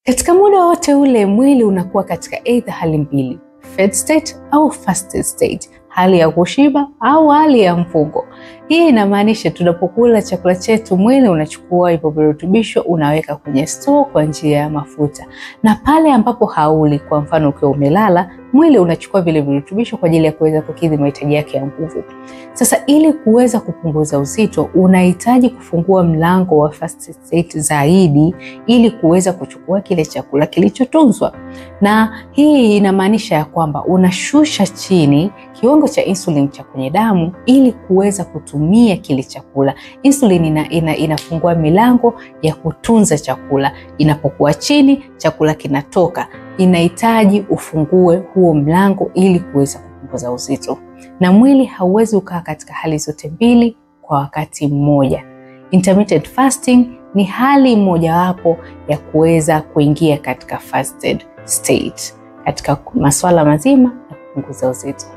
Katika muda wote ule mwili unakuwa katika either hali mbili, fed state au fasted state, hali ya kushiba au hali ya mfungo. Hii inamaanisha tunapokula chakula chetu mwili unachukua hivyo virutubisho unaweka kwenye store kwa njia ya mafuta. Na pale ambapo hauli, kwa mfano ukiwa umelala, mwili unachukua vile virutubisho kwa ajili ya kuweza kukidhi mahitaji yake ya nguvu. Sasa ili kuweza kupunguza uzito, unahitaji kufungua mlango wa fasted state zaidi ili kuweza kuchukua kile chakula kilichotunzwa. Na hii inamaanisha ya kwamba unashusha chini kiwango cha insulin cha kwenye damu ili kuweza kutumia kile chakula. Insulin inafungua milango ya kutunza chakula. Inapokuwa chini, chakula kinatoka. Inahitaji ufungue huo mlango ili kuweza kupunguza uzito. Na mwili hauwezi ukaa katika hali zote mbili kwa wakati mmoja. Intermittent fasting ni hali mojawapo ya kuweza kuingia katika fasted state katika masuala mazima ya kupunguza uzito.